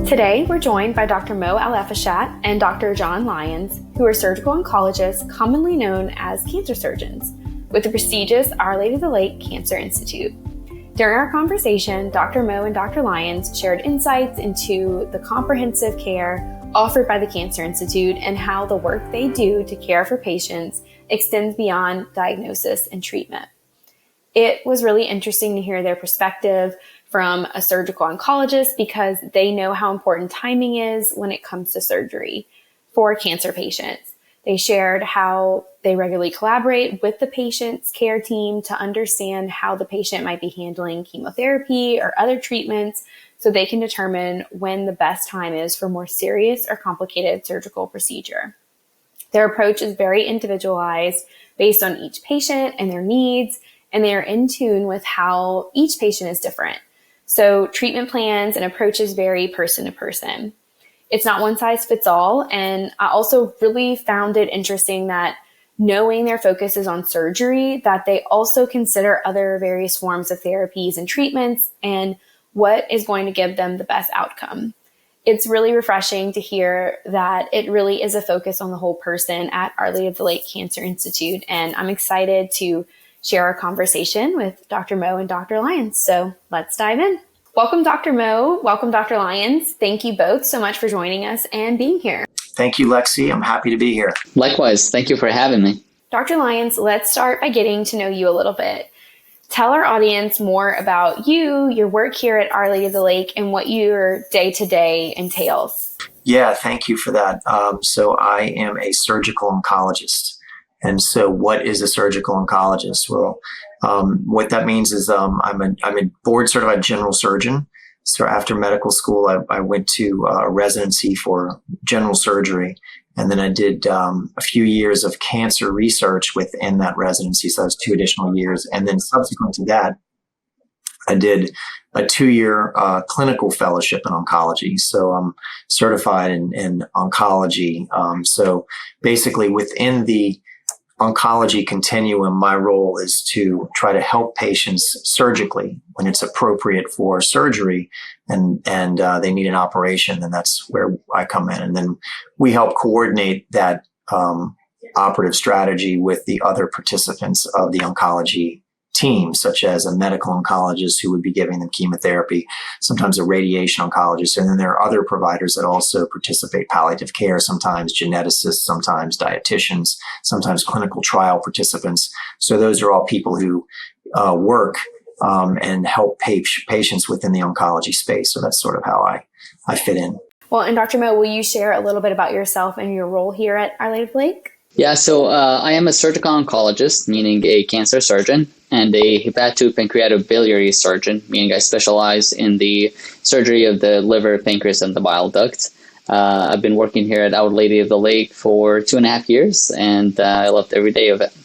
Today, we're joined by Dr. Mo Al Efishat and Dr. John Lyons, who are surgical oncologists commonly known as cancer surgeons, with the prestigious Our Lady of the Lake Cancer Institute. During our conversation, Dr. Mo and Dr. Lyons shared insights into the comprehensive care offered by the Cancer Institute and how the work they do to care for patients extends beyond diagnosis and treatment. It was really interesting to hear their perspective from a surgical oncologist because they know how important timing is when it comes to surgery for cancer patients. They shared how they regularly collaborate with the patient's care team to understand how the patient might be handling chemotherapy or other treatments so they can determine when the best time is for more serious or complicated surgical procedure. Their approach is very individualized based on each patient and their needs, and they are in tune with how each patient is different. So treatment plans and approaches vary person to person. It's not one size fits all. And I also really found it interesting that knowing their focus is on surgery, that they also consider other various forms of therapies and treatments and what is going to give them the best outcome. It's really refreshing to hear that it really is a focus on the whole person at Our Lady of the Lake Cancer Institute. And I'm excited to share our conversation with Dr. Mo and Dr. Lyons. So let's dive in. Welcome, Dr. Mo. Welcome, Dr. Lyons. Thank you both so much for joining us and being here. Thank you, Lexi. I'm happy to be here. Likewise. Thank you for having me. Dr. Lyons, let's start by getting to know you a little bit. Tell our audience more about you, your work here at Our Lady of the Lake, and what your day-to-day entails. Yeah, thank you for that. So I am a surgical oncologist. And so what is a surgical oncologist? Well, what that means is I'm a board certified general surgeon. So after medical school, I went to a residency for general surgery. And then I did a few years of cancer research within that residency. So that was 2 additional years. And then subsequent to that, I did a 2-year clinical fellowship in oncology. So I'm certified in oncology. So basically within the oncology continuum, my role is to try to help patients surgically when it's appropriate for surgery and they need an operation, then that's where I come in. And then we help coordinate that operative strategy with the other participants of the oncology team, such as a medical oncologist who would be giving them chemotherapy, sometimes a radiation oncologist, and then there are other providers that also participate, palliative care, sometimes geneticists, sometimes dietitians, sometimes clinical trial participants. So those are all people who work and help patients within the oncology space. So that's sort of how I fit in. Well, and Dr. Mo, will you share a little bit about yourself and your role here at Our Lady of the Lake? Yeah, so I am a surgical oncologist, meaning a cancer surgeon, and a hepatopancreatic biliary surgeon, meaning I specialize in the surgery of the liver, pancreas, and the bile duct. I've been working here at Our Lady of the Lake for 2.5 years, and I loved every day of it.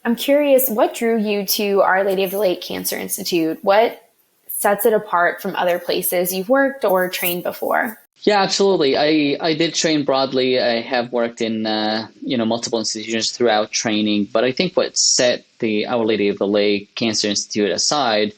I'm curious, what drew you to Our Lady of the Lake Cancer Institute? What sets it apart from other places you've worked or trained before? Yeah, absolutely. I did train broadly. I have worked in multiple institutions throughout training, but I think what set the Our Lady of the Lake Cancer Institute aside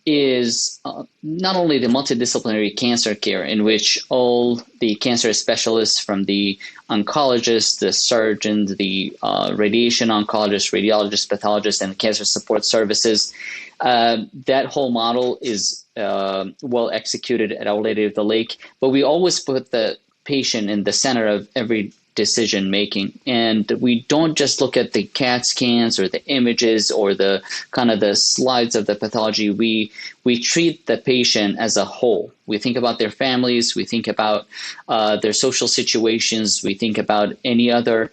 is not only the multidisciplinary cancer care in which all the cancer specialists from the oncologist, the surgeon, the radiation oncologist, radiologist, pathologist, and cancer support services, that whole model is well executed at Our Lady of the Lake, but we always put the patient in the center of every decision making. And we don't just look at the CAT scans or the images or the kind of the slides of the pathology. We treat the patient as a whole. We think about their families. We think about their social situations. We think about any other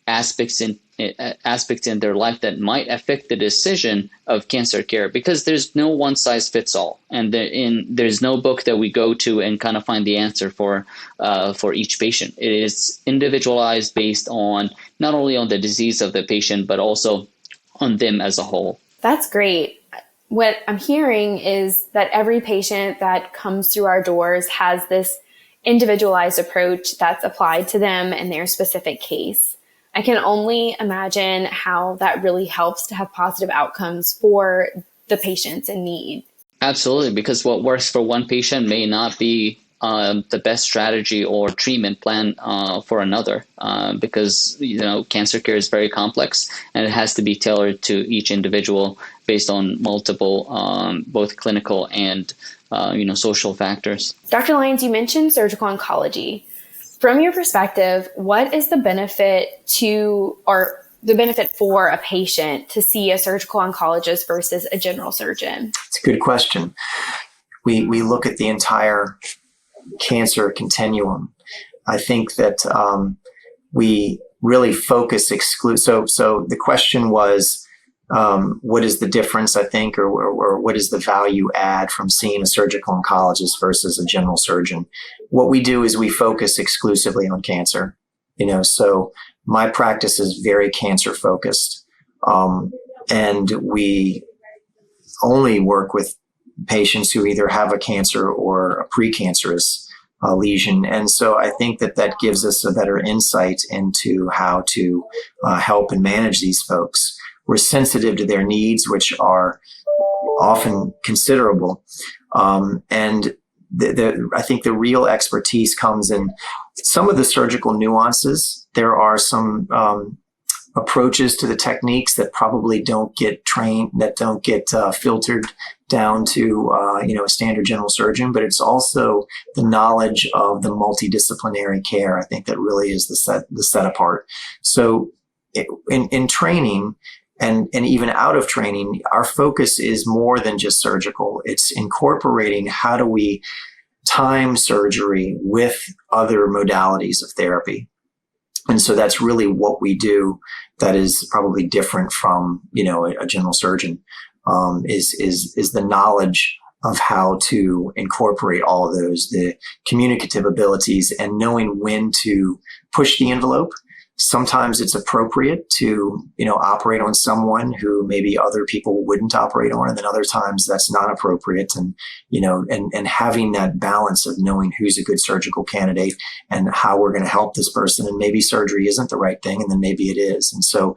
aspects in their life that might affect the decision of cancer care, because there's no one size fits all, and there's no book that we go to and kind of find the answer for each patient. It is individualized based on not only on the disease of the patient, but also on them as a whole. That's great. What I'm hearing is that every patient that comes through our doors has this individualized approach that's applied to them and their specific case. I can only imagine how that really helps to have positive outcomes for the patients in need. Absolutely, because what works for one patient may not be the best strategy or treatment plan for another, because cancer care is very complex and it has to be tailored to each individual based on multiple both clinical and social factors. Dr. Lyons, you mentioned surgical oncology. From your perspective, what is the benefit for a patient to see a surgical oncologist versus a general surgeon? It's a good question. We look at the entire cancer continuum. I think that we really focus So the question was, what is the difference, I think, or what is the value add from seeing a surgical oncologist versus a general surgeon? What we do is we focus exclusively on cancer. So my practice is very cancer focused, and we only work with patients who either have a cancer or a precancerous lesion. And so I think that gives us a better insight into how to help and manage these folks. We're sensitive to their needs, which are often considerable. And I think the real expertise comes in some of the surgical nuances. There are some approaches to the techniques that probably don't get trained, that don't get filtered down to a standard general surgeon, but it's also the knowledge of the multidisciplinary care. I think that really is the set apart. So in training and even out of training, our focus is more than just surgical. It's incorporating how do we time surgery with other modalities of therapy. And so that's really what we do that is probably different from, a general surgeon, is the knowledge of how to incorporate all of those, the communicative abilities and knowing when to push the envelope. Sometimes it's appropriate to, operate on someone who maybe other people wouldn't operate on. And then other times that's not appropriate. And, and having that balance of knowing who's a good surgical candidate and how we're going to help this person. And maybe surgery isn't the right thing. And then maybe it is. And so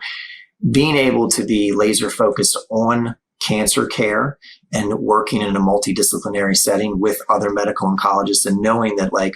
being able to be laser focused on cancer care and working in a multidisciplinary setting with other medical oncologists and knowing that I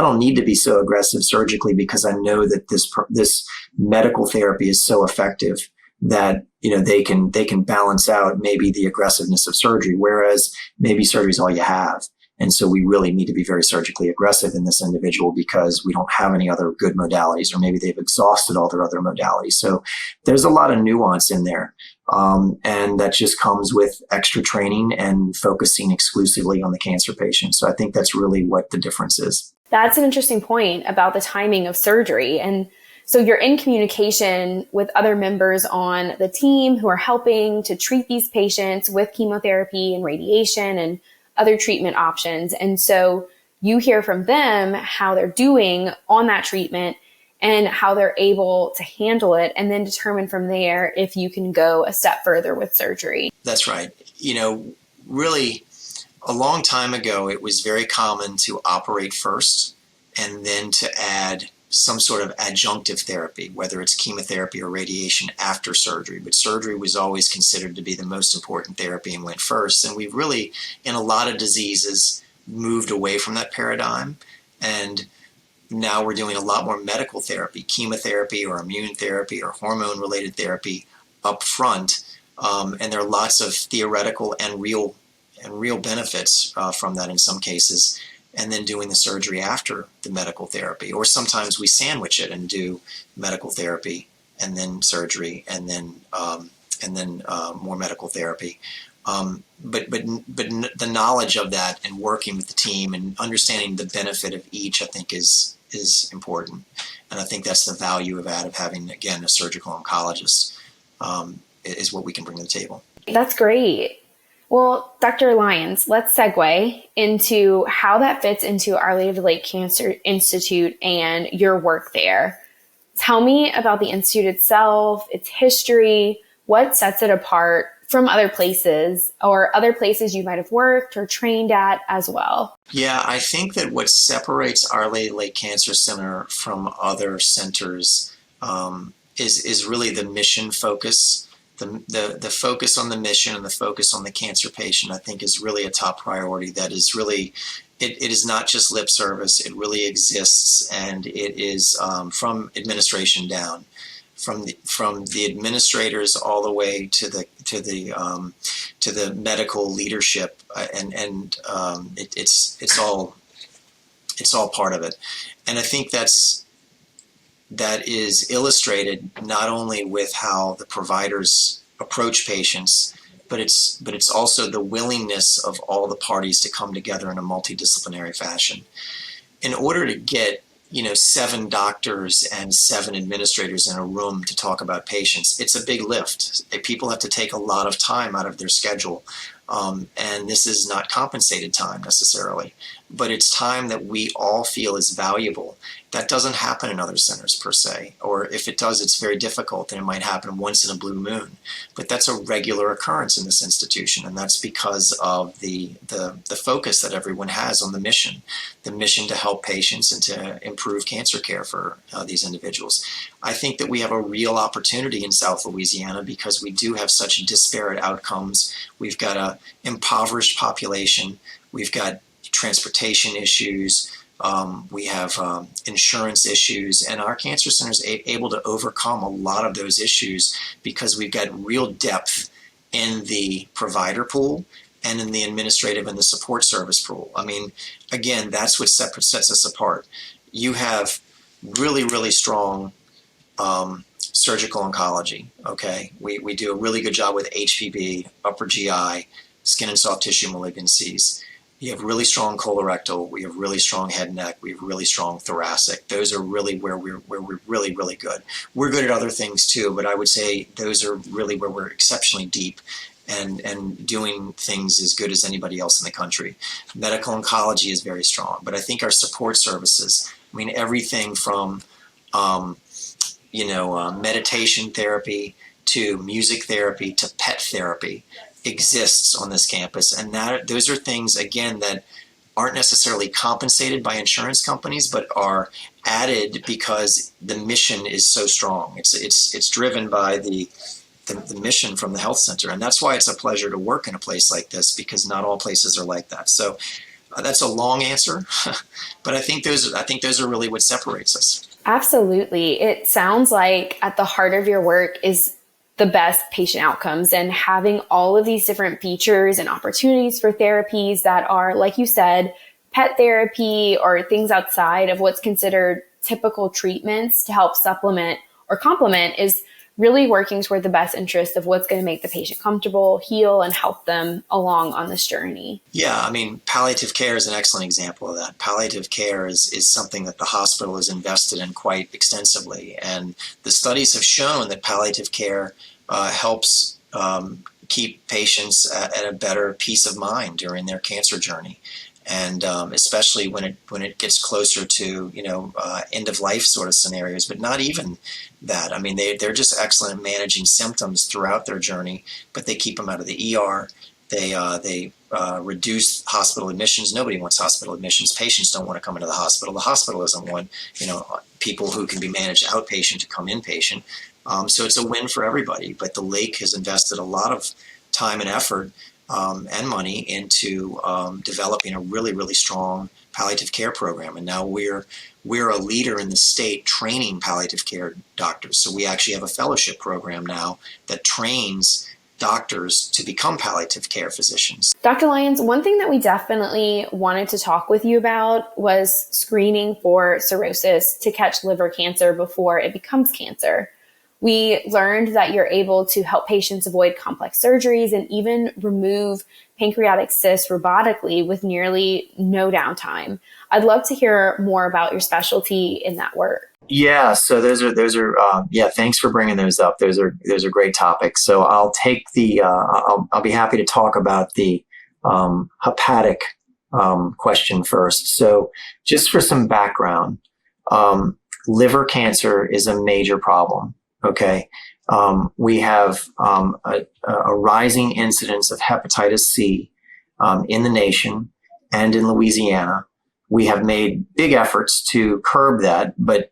don't need to be so aggressive surgically because I know that this medical therapy is so effective that, they can balance out maybe the aggressiveness of surgery, whereas maybe surgery is all you have. And so we really need to be very surgically aggressive in this individual because we don't have any other good modalities, or maybe they've exhausted all their other modalities. So there's a lot of nuance in there. And that just comes with extra training and focusing exclusively on the cancer patient. So I think that's really what the difference is. That's an interesting point about the timing of surgery. And so you're in communication with other members on the team who are helping to treat these patients with chemotherapy and radiation and other treatment options. And so you hear from them how they're doing on that treatment and how they're able to handle it, and then determine from there if you can go a step further with surgery. That's right. Really a long time ago, it was very common to operate first and then to add some sort of adjunctive therapy, whether it's chemotherapy or radiation after surgery. But surgery was always considered to be the most important therapy and went first. And we've really, in a lot of diseases, moved away from that paradigm. And now we're doing a lot more medical therapy, chemotherapy or immune therapy or hormone-related therapy up front. And there are lots of theoretical and real benefits from that in some cases. And then doing the surgery after the medical therapy. Or sometimes we sandwich it and do medical therapy and then surgery and then more medical therapy. But the knowledge of that and working with the team and understanding the benefit of each, I think, is important. And I think that's the value of having, again, a surgical oncologist is what we can bring to the table. That's great. Well, Dr. Lyons, let's segue into how that fits into Our Lady of the Lake Cancer Institute and your work there. Tell me about the Institute itself, its history, what sets it apart from other places or other places you might have worked or trained at as well. Yeah, I think that what separates Our Lady of the Lake Cancer Center from other centers is really the mission focus, the focus on the mission and the focus on the cancer patient, I think, is really a top priority. That is really, it is not just lip service. It really exists, and it is from administration down, from the administrators all the way to the medical leadership, and it's all part of it. And I think that is illustrated not only with how the providers approach patients, but it's also the willingness of all the parties to come together in a multidisciplinary fashion. In order to get 7 doctors and 7 administrators in a room to talk about patients, it's a big lift. People have to take a lot of time out of their schedule. And this is not compensated time necessarily, but it's time that we all feel is valuable. That doesn't happen in other centers per se, or if it does, it's very difficult, and it might happen once in a blue moon. But that's a regular occurrence in this institution, and that's because of the focus that everyone has on the mission to help patients and to improve cancer care for these individuals. I think that we have a real opportunity in South Louisiana because we do have such disparate outcomes. We've got an impoverished population. We've got transportation issues. We have insurance issues, and our cancer center is able to overcome a lot of those issues because we've got real depth in the provider pool and in the administrative and the support service pool. I mean, again, that's what sets us apart. You have really, really strong surgical oncology, okay? We do a really good job with HPB, upper GI, skin and soft tissue malignancies. You have really strong colorectal. We have really strong head and neck. We have really strong thoracic. Those are really where we're really, really good. We're good at other things too, but I would say those are really where we're exceptionally deep and doing things as good as anybody else in the country. Medical oncology is very strong, but I think our support services, I mean, everything from meditation therapy to music therapy to pet therapy exists on this campus, and those are things, again, that aren't necessarily compensated by insurance companies, but are added because the mission is so strong. It's driven by the mission from the health center, and that's why it's a pleasure to work in a place like this, because not all places are like that. So that's a long answer, but I think those are really what separates us. Absolutely. It sounds like at the heart of your work is the best patient outcomes, and having all of these different features and opportunities for therapies that are, like you said, pet therapy or things outside of what's considered typical treatments to help supplement or complement is really working toward the best interest of what's going to make the patient comfortable, heal, and help them along on this journey. Yeah, I mean, palliative care is an excellent example of that. Palliative care is something that the hospital has invested in quite extensively. And the studies have shown that palliative care helps keep patients at a better peace of mind during their cancer journey. And especially when it gets closer to end of life sort of scenarios, but not even that. I mean, they're just excellent at managing symptoms throughout their journey, but they keep them out of the ER. They reduce hospital admissions. Nobody wants hospital admissions. Patients don't want to come into the hospital. The hospital doesn't want people who can be managed outpatient to come inpatient. So it's a win for everybody. But the Lake has invested a lot of time and effort and money into developing a really, really strong palliative care program. And now we're a leader in the state training palliative care doctors. So we actually have a fellowship program now that trains doctors to become palliative care physicians. Dr. Lyons, one thing that we definitely wanted to talk with you about was screening for cirrhosis to catch liver cancer before it becomes cancer. We learned that you're able to help patients avoid complex surgeries and even remove pancreatic cysts robotically with nearly no downtime. I'd love to hear more about your specialty in that work. Yeah, so those are thanks for bringing those up. Those are great topics. So I'll take I'll be happy to talk about the hepatic question first. So just for some background, liver cancer is a major problem. Okay. We have a rising incidence of hepatitis C in the nation and in Louisiana. We have made big efforts to curb that, but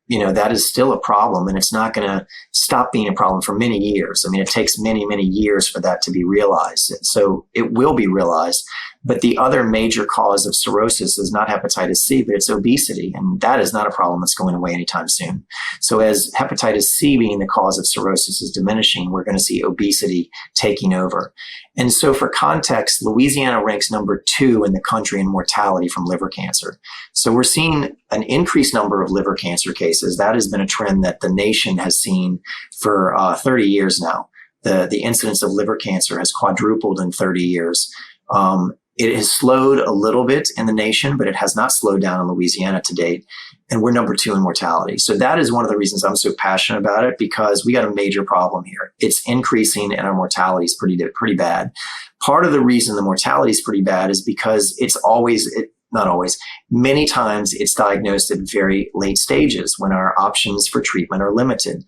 that is still a problem, and it's not going to stop being a problem for many years. I mean, it takes many, many years for that to be realized. So it will be realized. But the other major cause of cirrhosis is not hepatitis C, but it's obesity. And that is not a problem that's going away anytime soon. So as hepatitis C being the cause of cirrhosis is diminishing, we're going to see obesity taking over. And so for context, Louisiana ranks number 2 in the country in mortality from liver cancer. So we're seeing an increased number of liver cancer cases. That has been a trend that the nation has seen for 30 years now. The incidence of liver cancer has quadrupled in 30 years. It has slowed a little bit in the nation, but it has not slowed down in Louisiana to date. And we're number 2 in mortality. So that is one of the reasons I'm so passionate about it, because we got a major problem here. It's increasing and our mortality is pretty bad. Part of the reason the mortality is pretty bad is because not always, many times it's diagnosed at very late stages when our options for treatment are limited.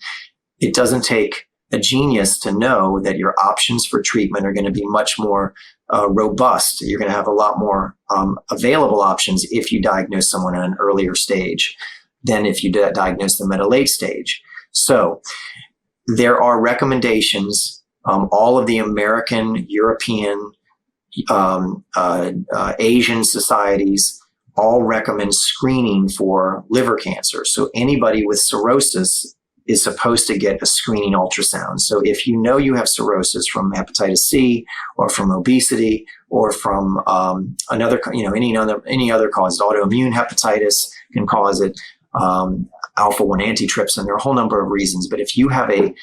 It doesn't take a genius to know that your options for treatment are going to be much more robust. You're going to have a lot more available options if you diagnose someone at an earlier stage than if you diagnose them at a late stage. So there are recommendations. All of the American, European, Asian societies all recommend screening for liver cancer. So anybody with cirrhosis is supposed to get a screening ultrasound. So if you know you have cirrhosis from hepatitis C or from obesity or from any other cause, autoimmune hepatitis can cause it, alpha-1 antitrypsin, there are a whole number of reasons. But if you have a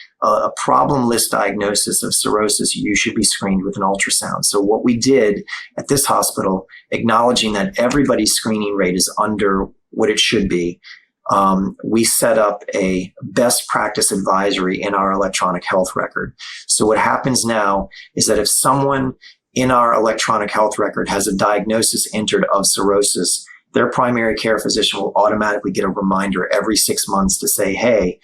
problem list diagnosis of cirrhosis, you should be screened with an ultrasound. So what we did at this hospital, acknowledging that everybody's screening rate is under what it should be, we set up a best practice advisory in our electronic health record. So what happens now is that if someone in our electronic health record has a diagnosis entered of cirrhosis, their primary care physician will automatically get a reminder every 6 months to say, hey,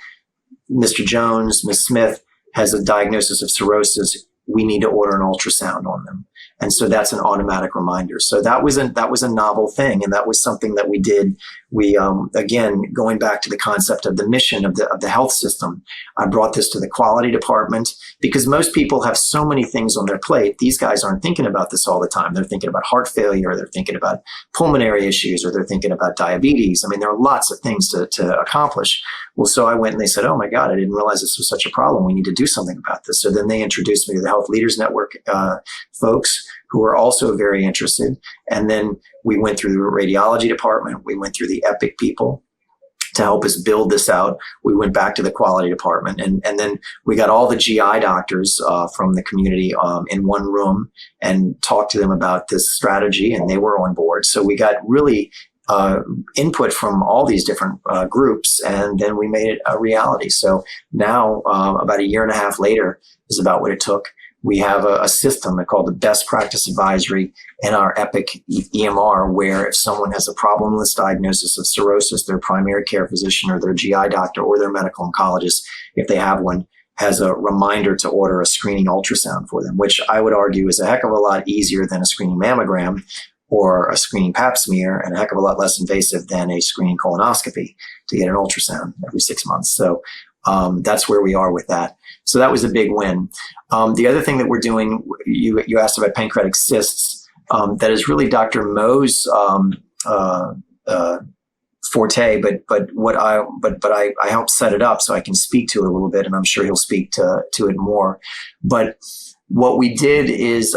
Mr. Jones, Ms. Smith has a diagnosis of cirrhosis. We need to order an ultrasound on them. And so that's an automatic reminder. So that was a novel thing. And that was something that we did. We, again, going back to the concept of the mission of the health system, I brought this to the quality department because most people have so many things on their plate. These guys aren't thinking about this all the time. They're thinking about heart failure, or they're thinking about pulmonary issues, or they're thinking about diabetes. I mean, there are lots of things to accomplish. Well, so I went and they said, oh my God, I didn't realize this was such a problem. We need to do something about this. So then they introduced me to the Health Leaders Network folks who were also very interested. And then we went through the radiology department. We went through the HIPEC people to help us build this out. We went back to the quality department. And then we got all the GI doctors from the community in one room and talked to them about this strategy, and they were on board. So we got really input from all these different groups, and then we made it a reality. So now, about a year and a half later is about what it took. We have a system called the Best Practice Advisory in our EPIC EMR, where if someone has a problemless diagnosis of cirrhosis, their primary care physician or their GI doctor or their medical oncologist, if they have one, has a reminder to order a screening ultrasound for them, which I would argue is a heck of a lot easier than a screening mammogram or a screening pap smear, and a heck of a lot less invasive than a screening colonoscopy to get an ultrasound every 6 months. So that's where we are with that. So that was a big win. The other thing that we're doing, you asked about pancreatic cysts. That is really Dr. Mo's forte, but I helped set it up so I can speak to it a little bit, and I'm sure he'll speak to it more. But what we did is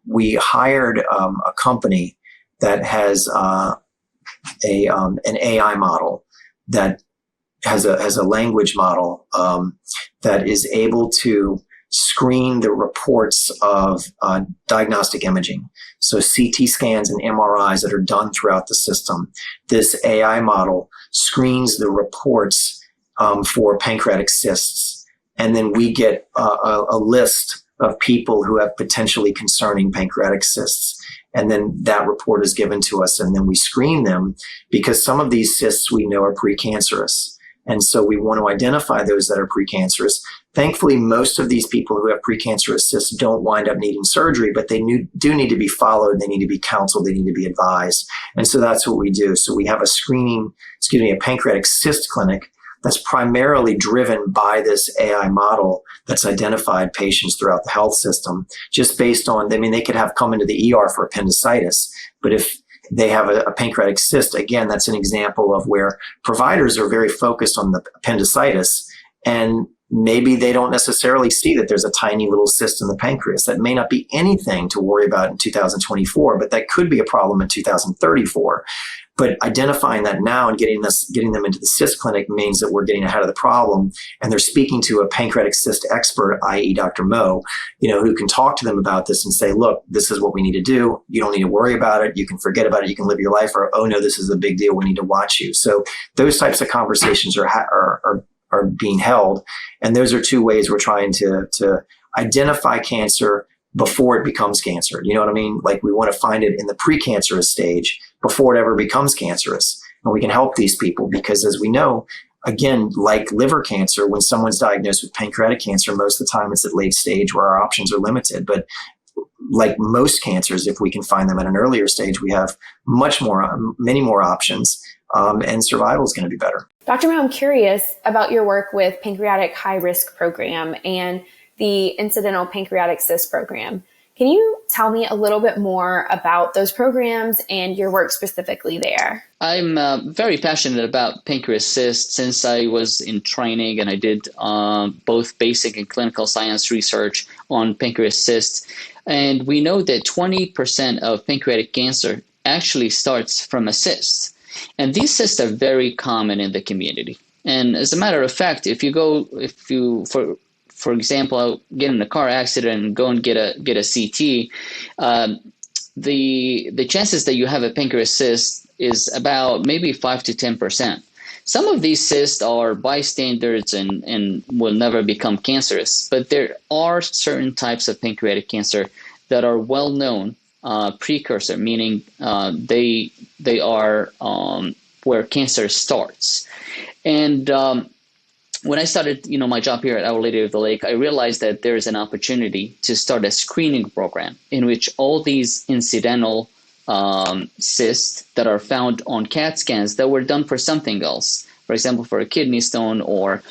we hired a company that has an AI model that has a language model that is able to screen the reports of diagnostic imaging. So CT scans and MRIs that are done throughout the system. This AI model screens the reports for pancreatic cysts. And then we get a list of people who have potentially concerning pancreatic cysts. And then that report is given to us, and then we screen them because some of these cysts we know are precancerous. And so we want to identify those that are precancerous. Thankfully, most of these people who have precancerous cysts don't wind up needing surgery, but they do need to be followed. They need to be counseled. They need to be advised. And so that's what we do. So we have a pancreatic cyst clinic that's primarily driven by this AI model that's identified patients throughout the health system just based on, I mean, they could have come into the ER for appendicitis, but if they have a pancreatic cyst, again, that's an example of where providers are very focused on the appendicitis, and maybe they don't necessarily see that there's a tiny little cyst in the pancreas. That may not be anything to worry about in 2024, but that could be a problem in 2034. But identifying that now and getting them into the cyst clinic means that we're getting ahead of the problem, and they're speaking to a pancreatic cyst expert, i.e. Dr. Mo, who can talk to them about this and say, look, this is what we need to do. You don't need to worry about it. You can forget about it. You can live your life. Or, oh no, this is a big deal. We need to watch you. So those types of conversations are being held. And those are two ways we're trying to identify cancer before it becomes cancer. You know what I mean? Like, we want to find it in the precancerous stage before it ever becomes cancerous. And we can help these people because, as we know, again, like liver cancer, when someone's diagnosed with pancreatic cancer, most of the time it's at late stage where our options are limited. But like most cancers, if we can find them at an earlier stage, we have many more options, and survival is going to be better. Dr. Mo, I'm curious about your work with Pancreatic High Risk Program and the Incidental Pancreatic Cyst Program. Can you tell me a little bit more about those programs and your work specifically there? I'm very passionate about pancreas cysts since I was in training, and I did both basic and clinical science research on pancreas cysts. And we know that 20% of pancreatic cancer actually starts from a cyst. And these cysts are very common in the community. And as a matter of fact, for example, get in a car accident and go and get a CT, the chances that you have a pancreas cyst is about maybe 5 to 10%. Some of these cysts are bystanders and will never become cancerous, but there are certain types of pancreatic cancer that are well known precursor, meaning they are where cancer starts. And when I started, my job here at Our Lady of the Lake, I realized that there is an opportunity to start a screening program in which all these incidental cysts that are found on CAT scans that were done for something else, for example, for a kidney stone or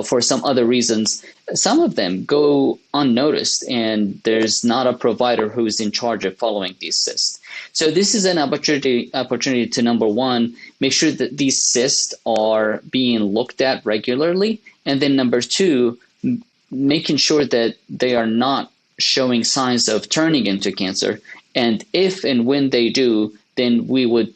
for some other reasons, some of them go unnoticed, and there's not a provider who's in charge of following these cysts. So this is an opportunity to, number one, make sure that these cysts are being looked at regularly, and then number two, making sure that they are not showing signs of turning into cancer. And if and when they do, then we would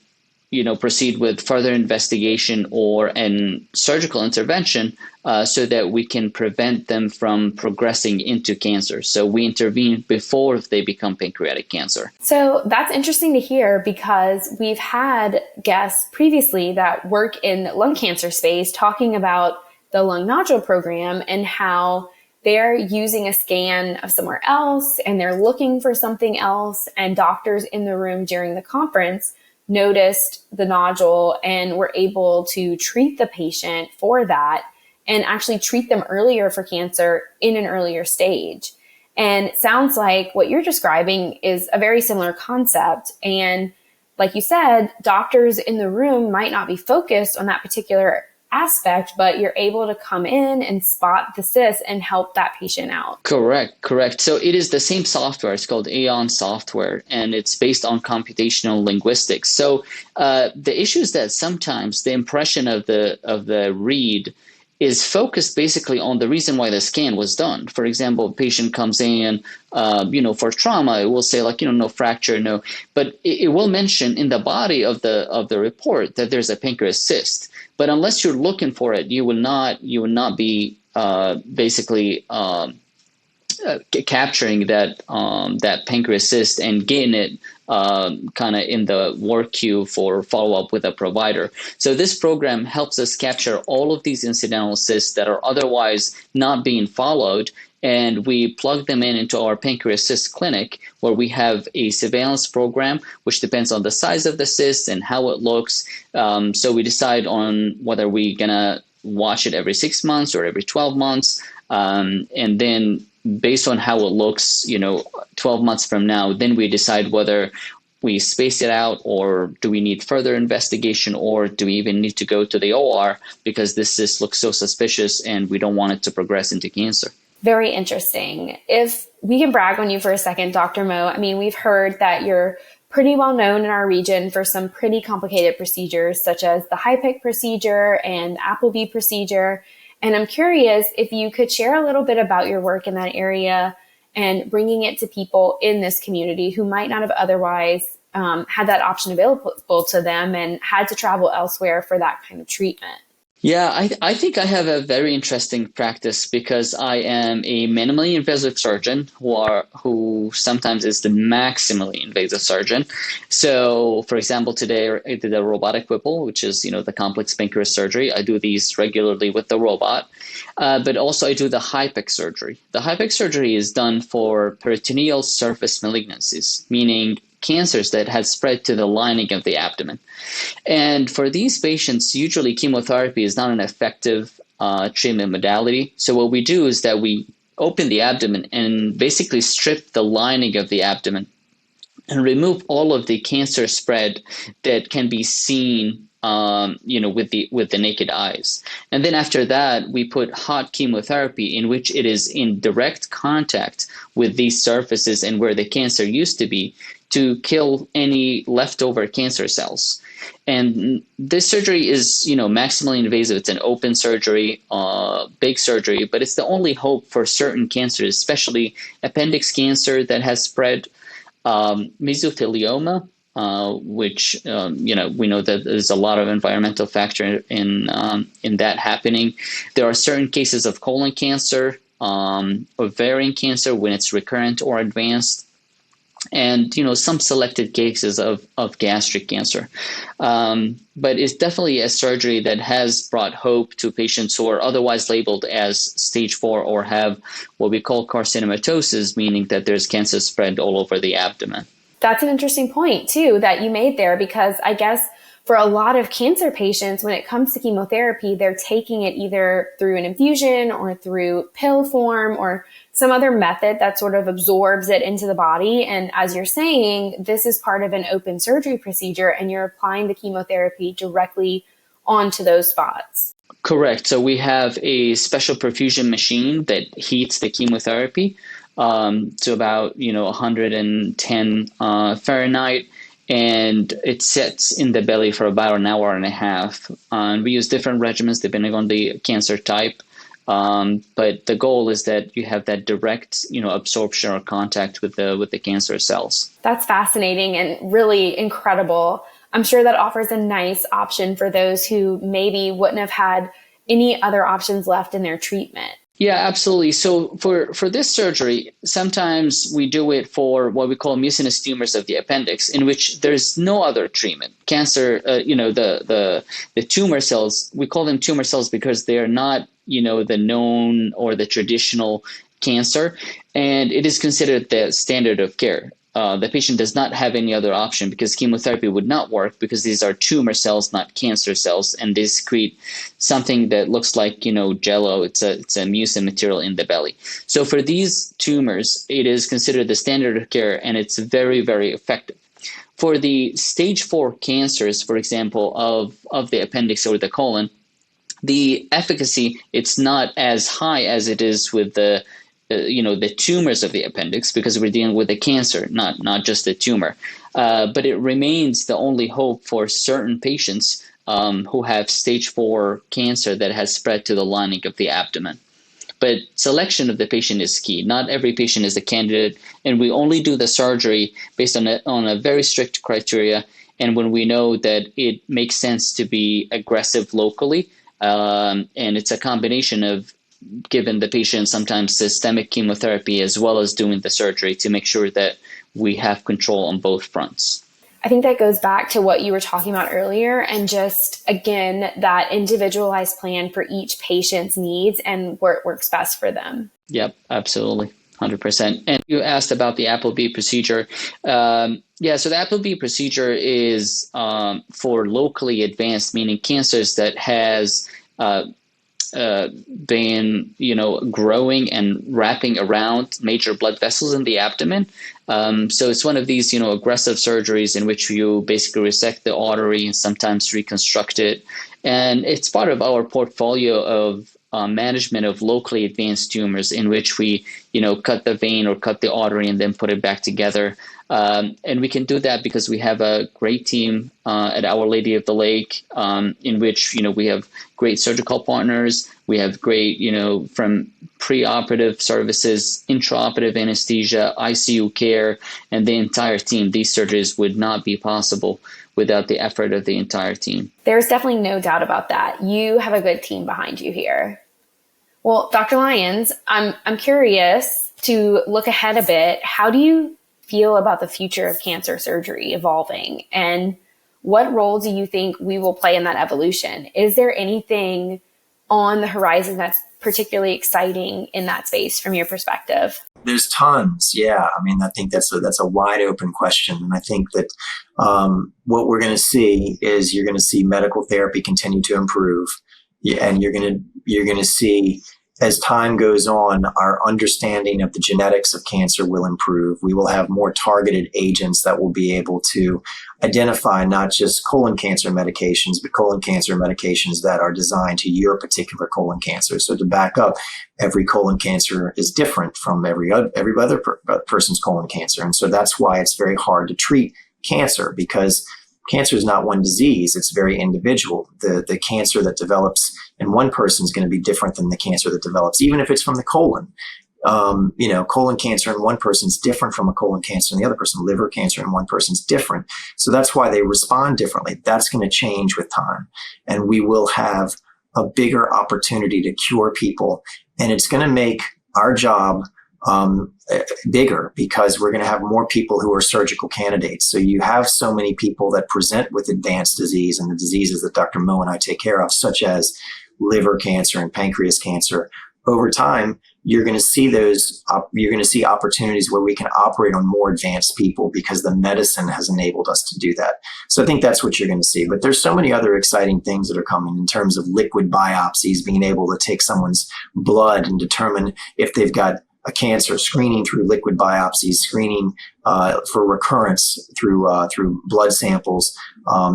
proceed with further investigation or an surgical intervention so that we can prevent them from progressing into cancer. So we intervene before they become pancreatic cancer. So that's interesting to hear, because we've had guests previously that work in lung cancer space talking about the lung nodule program and how they're using a scan of somewhere else and they're looking for something else, and doctors in the room during the conference noticed the nodule and were able to treat the patient for that and actually treat them earlier for cancer in an earlier stage. And it sounds like what you're describing is a very similar concept. And like you said, doctors in the room might not be focused on that particular aspect, but you're able to come in and spot the cyst and help that patient out. Correct. So it is the same software. It's called Aeon software, and it's based on computational linguistics. So the issue is that sometimes the impression of the read is focused basically on the reason why the scan was done. For example, a patient comes in, for trauma, it will say no fracture, no, but it will mention in the body of the report that there's a pancreas cyst. But unless you're looking for it, you will not be basically capturing that pancreas cyst and getting it kind of in the work queue for follow-up with a provider. So this program helps us capture all of these incidental cysts that are otherwise not being followed, and we plug them into our pancreas cyst clinic, where we have a surveillance program, which depends on the size of the cyst and how it looks. So we decide on whether we're going to watch it every 6 months or every 12 months. And then based on how it looks, 12 months from now, then we decide whether we space it out, or do we need further investigation, or do we even need to go to the OR because this cyst looks so suspicious and we don't want it to progress into cancer? Very interesting. If we can brag on you for a second, Dr. Mo, I mean, we've heard that you're pretty well known in our region for some pretty complicated procedures, such as the HIPEC procedure and Applebee procedure. And I'm curious if you could share a little bit about your work in that area and bringing it to people in this community who might not have otherwise had that option available to them and had to travel elsewhere for that kind of treatment. Yeah, I think I have a very interesting practice because I am a minimally invasive surgeon who sometimes is the maximally invasive surgeon. So, for example, today I did a robotic Whipple, which is, the complex pancreas surgery. I do these regularly with the robot, but also I do the HIPEC surgery. The HIPEC surgery is done for peritoneal surface malignancies, meaning cancers that had spread to the lining of the abdomen. And for these patients, usually chemotherapy is not an effective treatment modality. So what we do is that we open the abdomen and basically strip the lining of the abdomen and remove all of the cancer spread that can be seen with the naked eyes. And then after that, we put hot chemotherapy in which it is in direct contact with these surfaces and where the cancer used to be to kill any leftover cancer cells. And this surgery is, maximally invasive. It's an open surgery, big surgery, but it's the only hope for certain cancers, especially appendix cancer that has spread, mesothelioma, which we know that there's a lot of environmental factor in that happening. There are certain cases of colon cancer, ovarian cancer when it's recurrent or advanced, and some selected cases of gastric cancer. But it's definitely a surgery that has brought hope to patients who are otherwise labeled as stage 4 or have what we call carcinomatosis, meaning that there's cancer spread all over the abdomen. That's an interesting point, too, that you made there, because I guess for a lot of cancer patients, when it comes to chemotherapy, they're taking it either through an infusion or through pill form or some other method that sort of absorbs it into the body. And as you're saying, this is part of an open surgery procedure, and you're applying the chemotherapy directly onto those spots. Correct. So we have a special perfusion machine that heats the chemotherapy to about 110 Fahrenheit, and it sits in the belly for about an hour and a half. And we use different regimens depending on the cancer type, but the goal is that you have that direct absorption or contact with the cancer cells. That's fascinating and really incredible. I'm sure that offers a nice option for those who maybe wouldn't have had any other options left in their treatment. Yeah, absolutely. So for this surgery, sometimes we do it for what we call mucinous tumors of the appendix, in which there's no other treatment. Cancer, the tumor cells, we call them tumor cells because they're not, the known or the traditional cancer, and it is considered the standard of care. The patient does not have any other option because chemotherapy would not work because these are tumor cells, not cancer cells, and they secrete something that looks like, jello. It's a mucin material in the belly. So for these tumors, it is considered the standard of care, and it's very, very effective. For the stage 4 cancers, for example, of the appendix or the colon, the efficacy, it's not as high as it is with the tumors of the appendix, because we're dealing with a cancer, not just a tumor. But it remains the only hope for certain patients who have stage 4 cancer that has spread to the lining of the abdomen. But selection of the patient is key. Not every patient is a candidate, and we only do the surgery based on a very strict criteria, and when we know that it makes sense to be aggressive locally, and it's a combination of giving the patient sometimes systemic chemotherapy as well as doing the surgery to make sure that we have control on both fronts. I think that goes back to what you were talking about earlier, and just, again, that individualized plan for each patient's needs and where it works best for them. Yep, absolutely. 100%. And you asked about the Applebee procedure. So the Applebee procedure is for locally advanced, meaning cancers that has vein, growing and wrapping around major blood vessels in the abdomen. So it's one of these, aggressive surgeries in which you basically resect the artery and sometimes reconstruct it. And it's part of our portfolio of management of locally advanced tumors, in which we, cut the vein or cut the artery and then put it back together. And we can do that because we have a great team at Our Lady of the Lake, in which, we have great surgical partners. We have great, from preoperative services, intraoperative anesthesia, ICU care, and the entire team. These surgeries would not be possible without the effort of the entire team. There's definitely no doubt about that. You have a good team behind you here. Well, Dr. Lyons, I'm curious to look ahead a bit. How do you feel about the future of cancer surgery evolving, and what role do you think we will play in that evolution? Is there anything on the horizon that's particularly exciting in that space from your perspective? There's tons. Yeah. I mean, I think that's a wide open question. And I think that what we're going to see is you're going to see medical therapy continue to improve. And you're going to see, as time goes on, our understanding of the genetics of cancer will improve. We will have more targeted agents that will be able to identify not just colon cancer medications, but colon cancer medications that are designed to your particular colon cancer. So to back up, every colon cancer is different from every other person's colon cancer. And so that's why it's very hard to treat cancer, because cancer is not one disease. It's very individual. The cancer that develops in one person is going to be different than the cancer that develops, even if it's from the colon. Colon cancer in one person is different from a colon cancer in the other person. Liver cancer in one person is different. So that's why they respond differently. That's going to change with time. And we will have a bigger opportunity to cure people. And it's going to make our job bigger, because we're going to have more people who are surgical candidates. So you have so many people that present with advanced disease and the diseases that Dr. Mo and I take care of, such as liver cancer and pancreas cancer. Over time, you're going to see opportunities where we can operate on more advanced people, because the medicine has enabled us to do that. So I think that's what you're going to see. But there's so many other exciting things that are coming in terms of liquid biopsies, being able to take someone's blood and determine if they've got a cancer, screening through liquid biopsies, screening for recurrence through blood samples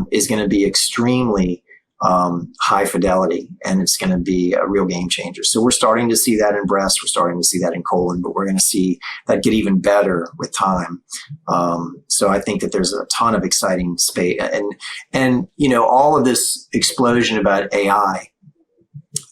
is going to be extremely high fidelity, and it's going to be a real game changer. So we're starting to see that in breast, we're starting to see that in colon, but we're going to see that get even better with time. So I think that there's a ton of exciting space, and all of this explosion about AI.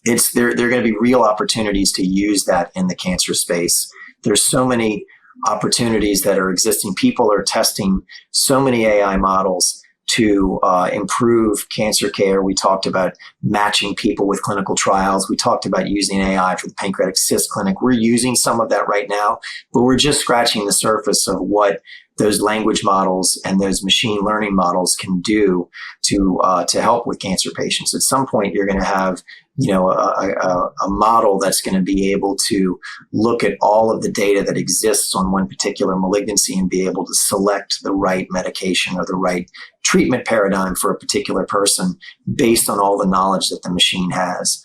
There are going to be real opportunities to use that in the cancer space. There's so many opportunities that are existing. People are testing so many AI models to improve cancer care. We talked about matching people with clinical trials. We talked about using AI for the pancreatic cyst clinic. We're using some of that right now, but we're just scratching the surface of what those language models and those machine learning models can do to help with cancer patients. At some point, you're going to have a model that's going to be able to look at all of the data that exists on one particular malignancy and be able to select the right medication or the right treatment paradigm for a particular person based on all the knowledge that the machine has.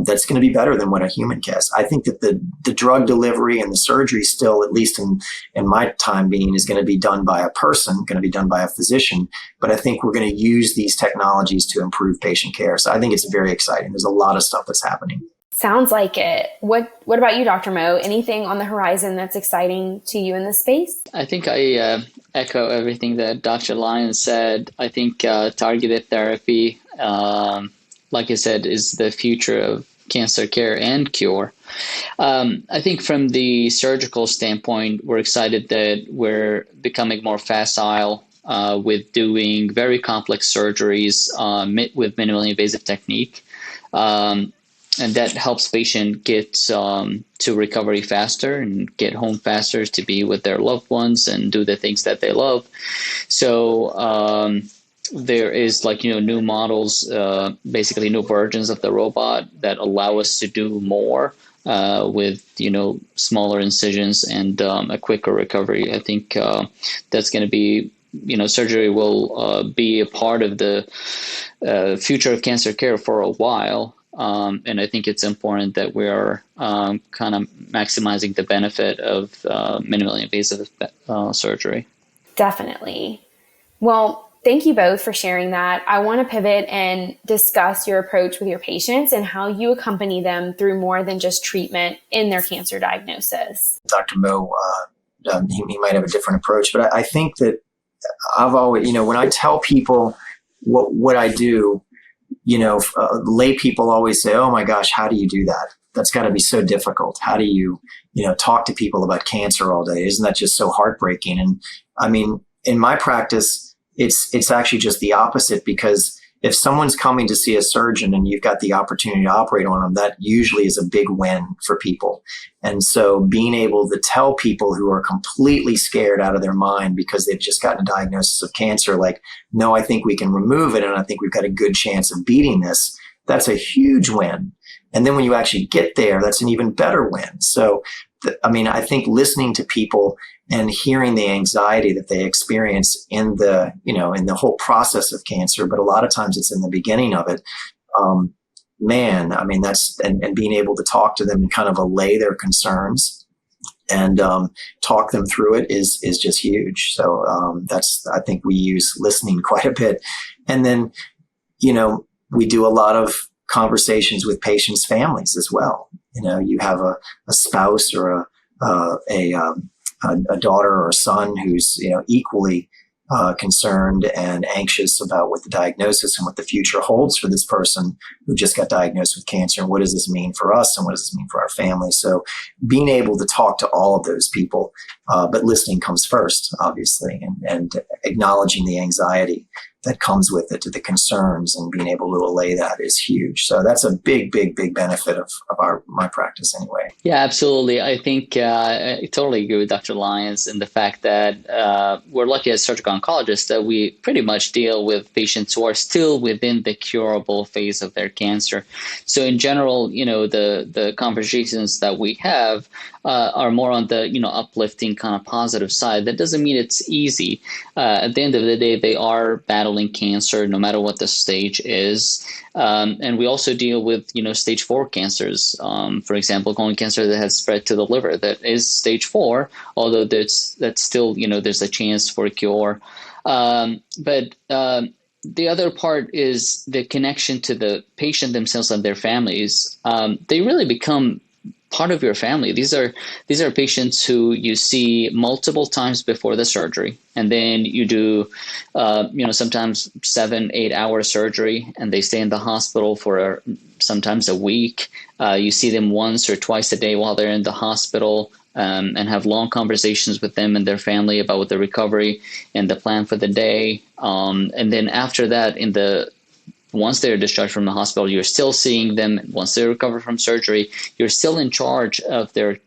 That's going to be better than what a human can. I think that the drug delivery and the surgery still, at least in my time being, is going to be done by a person, going to be done by a physician. But I think we're going to use these technologies to improve patient care. So I think it's very exciting. There's a lot of stuff that's happening. Sounds like it. What about you, Dr. Mo? Anything on the horizon that's exciting to you in this space? I think I echo everything that Dr. Lyons said. I think targeted therapy, like I said, is the future of cancer care and cure. I think from the surgical standpoint, we're excited that we're becoming more facile with doing very complex surgeries with minimally invasive technique. And that helps patient get to recovery faster and get home faster to be with their loved ones and do the things that they love. So there is new models, basically new versions of the robot that allow us to do more with smaller incisions and a quicker recovery. I think that's going to be surgery will be a part of the future of cancer care for a while. And I think it's important that we are kind of maximizing the benefit of minimally invasive surgery. Definitely. Well, thank you both for sharing that. I want to pivot and discuss your approach with your patients and how you accompany them through more than just treatment in their cancer diagnosis. Dr. Mo, he might have a different approach, but I think that I've always, when I tell people what I do, lay people always say, "Oh my gosh, how do you do that? That's got to be so difficult. How do you, talk to people about cancer all day? Isn't that just so heartbreaking?" And I mean, in my practice, it's actually just the opposite, because if someone's coming to see a surgeon and you've got the opportunity to operate on them, that usually is a big win for people. And so being able to tell people who are completely scared out of their mind because they've just gotten a diagnosis of cancer, like, no, I think we can remove it, and I think we've got a good chance of beating this, that's a huge win. And then when you actually get there, that's an even better win. So, I think listening to people and hearing the anxiety that they experience in the, in the whole process of cancer, but a lot of times it's in the beginning of it. That's, and being able to talk to them and kind of allay their concerns and talk them through it is just huge. So I think we use listening quite a bit. And then, we do a lot of conversations with patients' families as well. You have a spouse or a daughter or a son who's equally concerned and anxious about what the diagnosis and what the future holds for this person who just got diagnosed with cancer, and what does this mean for us and what does this mean for our family. So being able to talk to all of those people, but listening comes first, obviously, and acknowledging the anxiety that comes with it, to the concerns, and being able to allay that is huge. So that's a big, big, big benefit of my practice anyway. Yeah, absolutely. I think I totally agree with Dr. Lyons in the fact that we're lucky as surgical oncologists that we pretty much deal with patients who are still within the curable phase of their cancer. So in general, the conversations that we have are more on the, uplifting kind of positive side. That doesn't mean it's easy. At the end of the day, they are battling cancer, no matter what the stage is. And we also deal with, stage 4 cancers. For example, colon cancer that has spread to the liver, that is stage 4, although that's still, there's a chance for a cure. But the other part is the connection to the patient themselves and their families. They really become part of your family. These are patients who you see multiple times before the surgery, and then you do, sometimes 7-8 hour surgery, and they stay in the hospital for sometimes a week. You see them once or twice a day while they're in the hospital, and have long conversations with them and their family about the recovery and the plan for the day. And then after that, once they're discharged from the hospital, you're still seeing them. Once they recover from surgery, you're still in charge of their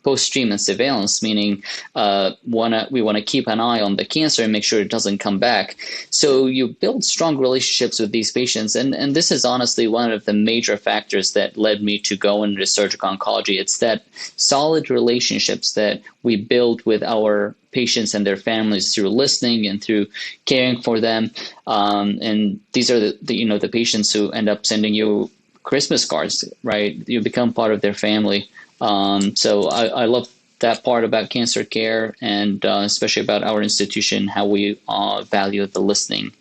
post-treatment surveillance, meaning we want to keep an eye on the cancer and make sure it doesn't come back. So you build strong relationships with these patients. And this is honestly one of the major factors that led me to go into surgical oncology. It's that solid relationships that we build with our patients and their families through listening and through caring for them. And these are the patients who end up sending you Christmas cards, right? You become part of their family. So I love that part about cancer care, and especially about our institution, how we value the listening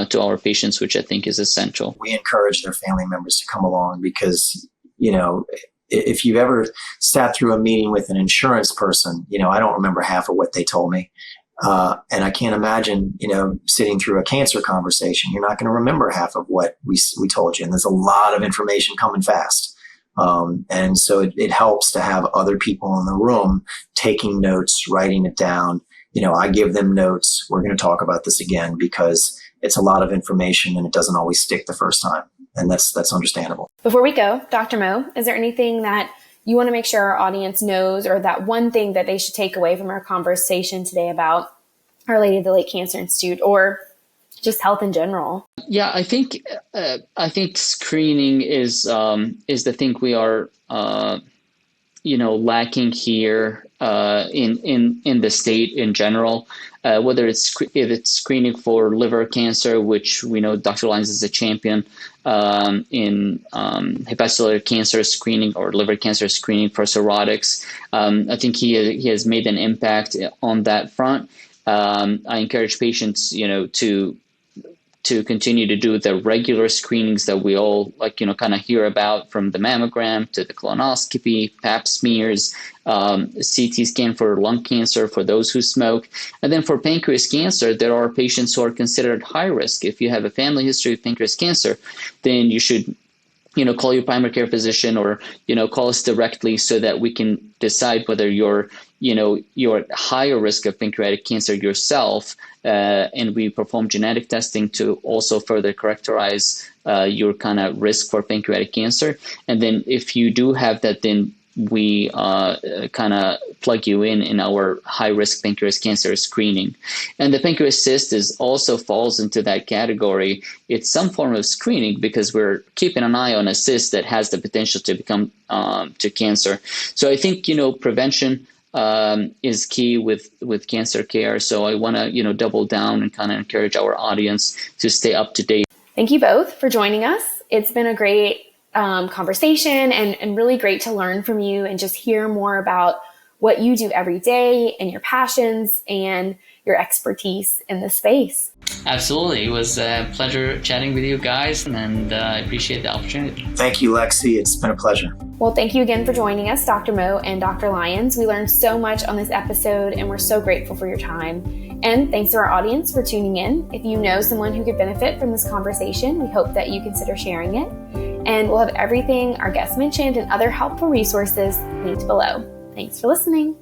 to our patients, which I think is essential. We encourage their family members to come along because, if you've ever sat through a meeting with an insurance person, I don't remember half of what they told me. And I can't imagine, sitting through a cancer conversation. You're not going to remember half of what we told you. And there's a lot of information coming fast. And so it helps to have other people in the room taking notes, writing it down. I give them notes. We're going to talk about this again because it's a lot of information and it doesn't always stick the first time. And that's understandable. Before we go, Dr. Mo, is there anything that you want to make sure our audience knows, or that one thing that they should take away from our conversation today about Our Lady of the Lake Cancer Institute, or just health in general? Yeah, I think screening is the thing we are lacking here in the state in general, whether if it's screening for liver cancer, which we know Dr. Lyons is a champion in hepatocellular cancer screening or liver cancer screening for cirrhotics. I think he has made an impact on that front. I encourage patients, to continue to do the regular screenings that we all kind of hear about, from the mammogram to the colonoscopy, pap smears, CT scan for lung cancer for those who smoke. And then for pancreas cancer, there are patients who are considered high risk. If you have a family history of pancreas cancer, then you should call your primary care physician or, call us directly so that we can decide whether you're at higher risk of pancreatic cancer yourself. And we perform genetic testing to also further characterize your kind of risk for pancreatic cancer. And then if you do have that, then we kind of plug you in our high-risk pancreas cancer screening. And the pancreas cyst also falls into that category. It's some form of screening because we're keeping an eye on a cyst that has the potential to become to cancer. So I think, prevention is key with cancer care. So I want to, double down and kind of encourage our audience to stay up to date. Thank you both for joining us. It's been a great conversation and really great to learn from you and just hear more about what you do every day and your passions and your expertise in the space. Absolutely. It was a pleasure chatting with you guys, and I appreciate the opportunity. Thank you, Lexi. It's been a pleasure. Well, thank you again for joining us, Dr. Mo and Dr. Lyons. We learned so much on this episode, and we're so grateful for your time. And thanks to our audience for tuning in. If you know someone who could benefit from this conversation, we hope that you consider sharing it. And we'll have everything our guests mentioned and other helpful resources linked below. Thanks for listening.